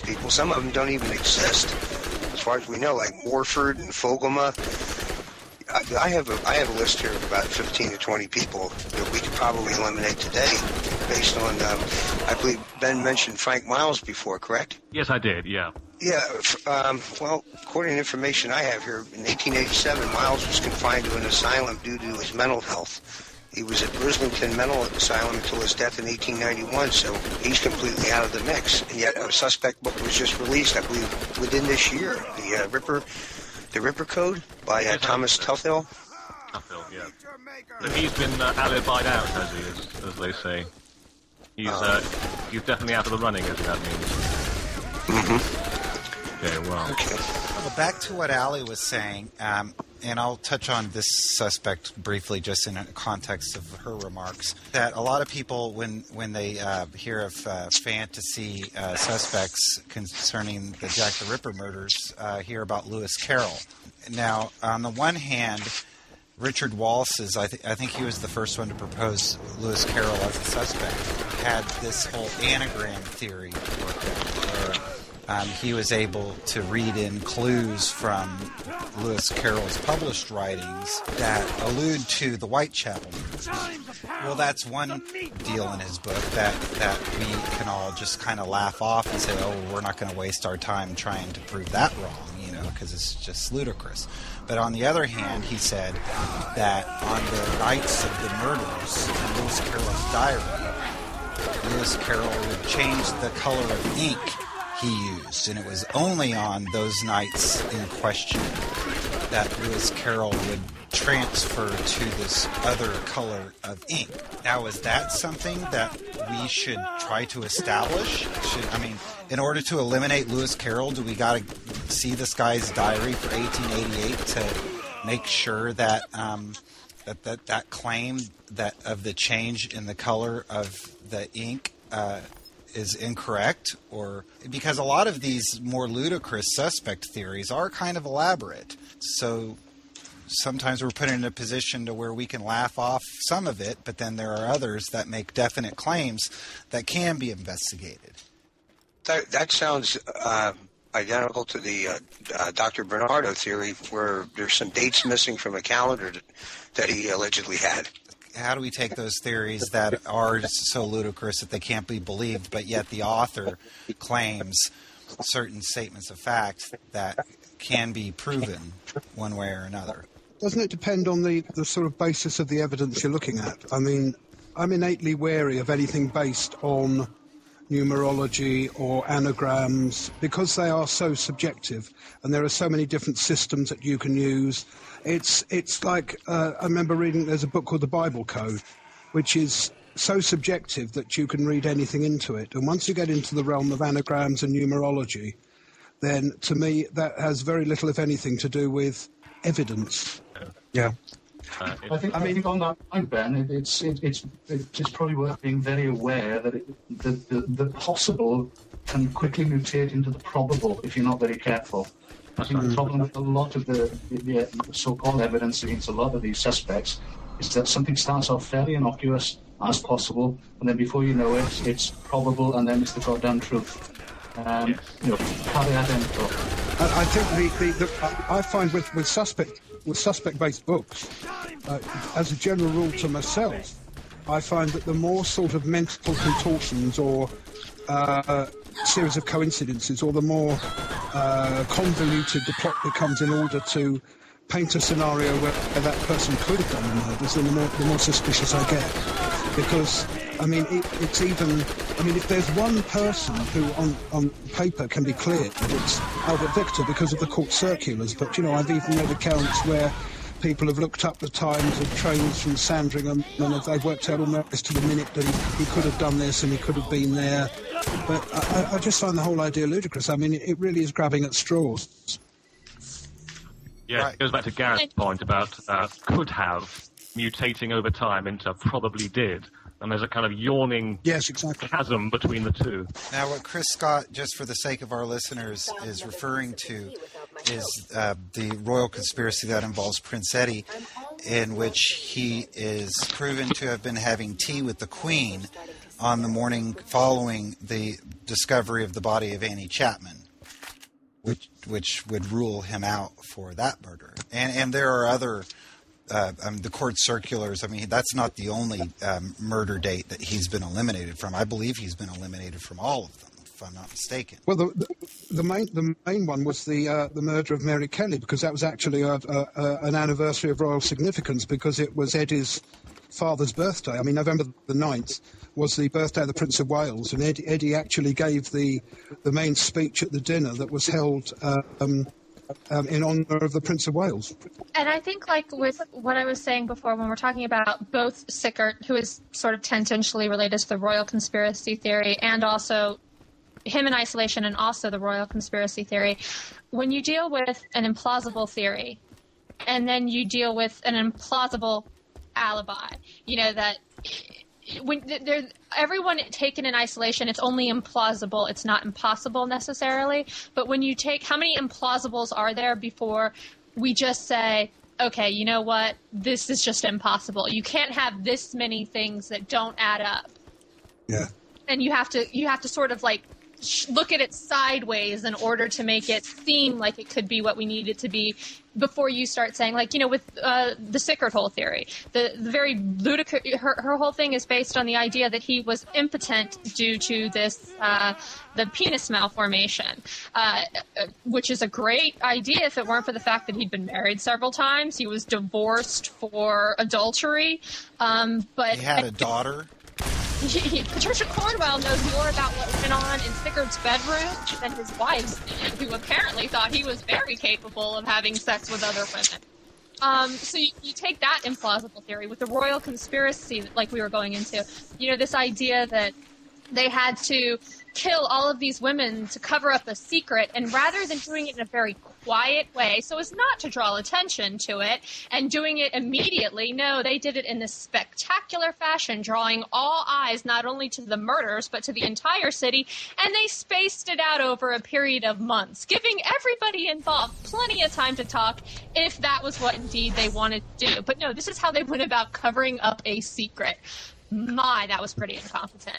people. Some of them don't even exist, as far as we know, like Warford and Fogelma. I have a list here of about 15 to 20 people that we could probably eliminate today, based on, I believe Ben mentioned Frank Miles before, correct? Yes, I did, yeah. Yeah, well, according to information I have here, in 1887, Miles was confined to an asylum due to his mental health. He was at Brislington Mental Asylum until his death in 1891, so he's completely out of the mix. And yet a suspect book was just released, I believe, within this year. The Ripper Code by Thomas Tuffill. Tuffill, yeah. So he's been alibied out, has he, as they say. He's definitely out of the running, as that means. Mm-hmm. Okay, well. Okay. Well, back to what Allie was saying, and I'll touch on this suspect briefly just in the context of her remarks, that a lot of people, when they hear of fantasy suspects concerning the Jack the Ripper murders, hear about Lewis Carroll. Now, on the one hand, Richard Wallace's, I think he was the first one to propose Lewis Carroll as a suspect, had this whole anagram theory worked out, where he was able to read in clues from Lewis Carroll's published writings that allude to the Whitechapel murders. Well, that's one deal in his book that we can all just kind of laugh off and say, oh, we're not going to waste our time trying to prove that wrong, because it's just ludicrous. But on the other hand, he said that on the nights of the murders in Lewis Carroll's diary, Lewis Carroll would change the color of ink he used, and it was only on those nights in question that Lewis Carroll would transfer to this other color of ink. Now, is that something that we should try to establish? In order to eliminate Lewis Carroll, do we got to see this guy's diary for 1888 to make sure that that claim that of the change in the color of the ink is incorrect? Or because a lot of these more ludicrous suspect theories are kind of elaborate, so sometimes we're put in a position to where we can laugh off some of it, but then there are others that make definite claims that can be investigated. That sounds identical to the Dr. Bernardo theory, where there's some dates missing from a calendar that he allegedly had. How do we take those theories that are so ludicrous that they can't be believed, but yet the author claims certain statements of fact that can be proven one way or another? Doesn't it depend on the sort of basis of the evidence you're looking at? I mean, I'm innately wary of anything based on numerology or anagrams because they are so subjective and there are so many different systems that you can use. It's like, I remember reading, there's a book called The Bible Code, which is so subjective that you can read anything into it. And once you get into the realm of anagrams and numerology, then to me that has very little, if anything, to do with evidence. Yeah. I think on that point, Ben, it's probably worth being very aware that the possible can quickly mutate into the probable if you're not very careful. I think the problem with a lot of the so-called evidence against a lot of these suspects is that something starts off fairly innocuous as possible, and then before you know it, it's probable, and then it's the goddamn truth. Caveat emptor. I think I find with suspect-based books, as a general rule to myself, I find that the more sort of mental contortions or series of coincidences, or the more convoluted the plot becomes in order to paint a scenario where that person could have done the murders, then the more suspicious I get. Because, it's even... if there's one person who on paper can be cleared, it's Albert Victor because of the court circulars. But, I've even read accounts where people have looked up the times of trains from Sandringham and they've worked out almost to the minute that he could have done this and he could have been there. But I just find the whole idea ludicrous. It really is grabbing at straws. Yeah, It goes back to Garrett's point about could have mutating over time into probably did. And there's a kind of yawning chasm between the two. Now, what Chris Scott, just for the sake of our listeners, is referring to is the royal conspiracy that involves Prince Eddie, in which he is proven to have been having tea with the Queen on the morning following the discovery of the body of Annie Chapman, which would rule him out for that murder. And there are other the court circulars. I mean, that's not the only murder date that he's been eliminated from. I believe he's been eliminated from all of them, if I'm not mistaken. Well, the main one was the murder of Mary Kelly, because that was actually an anniversary of royal significance, because it was Eddie's father's birthday. I mean, November the 9th was the birthday of the Prince of Wales, and Eddie actually gave the main speech at the dinner that was held in honour of the Prince of Wales. And I think, like with what I was saying before, when we're talking about both Sickert, who is sort of tangentially related to the royal conspiracy theory, and also him in isolation, and also the royal conspiracy theory, when you deal with an implausible theory, and then you deal with an implausible alibi, that when everyone taken in isolation, it's only implausible, it's not impossible necessarily. But when you take, how many implausibles are there before we just say, okay, you know what, this is just impossible. You can't have this many things that don't add up. Yeah. And you have to sort of like look at it sideways in order to make it seem like it could be what we need it to be before you start saying, like, with the Sickert hole theory, the very ludicrous, her whole thing is based on the idea that he was impotent due to this, the penis malformation, which is a great idea if it weren't for the fact that he'd been married several times. He was divorced for adultery. But he had a daughter. Patricia Cornwell knows more about what went on in Sickert's bedroom than his wives did, who apparently thought he was very capable of having sex with other women. So you take that implausible theory with the royal conspiracy, like we were going into, this idea that they had to kill all of these women to cover up a secret, and rather than doing it in a very quiet way so as not to draw attention to it and doing it immediately, no, they did it in this spectacular fashion, drawing all eyes not only to the murders but to the entire city, and they spaced it out over a period of months, giving everybody involved plenty of time to talk if that was what indeed they wanted to do. But no, this is how they went about covering up a secret. My, that was pretty incompetent.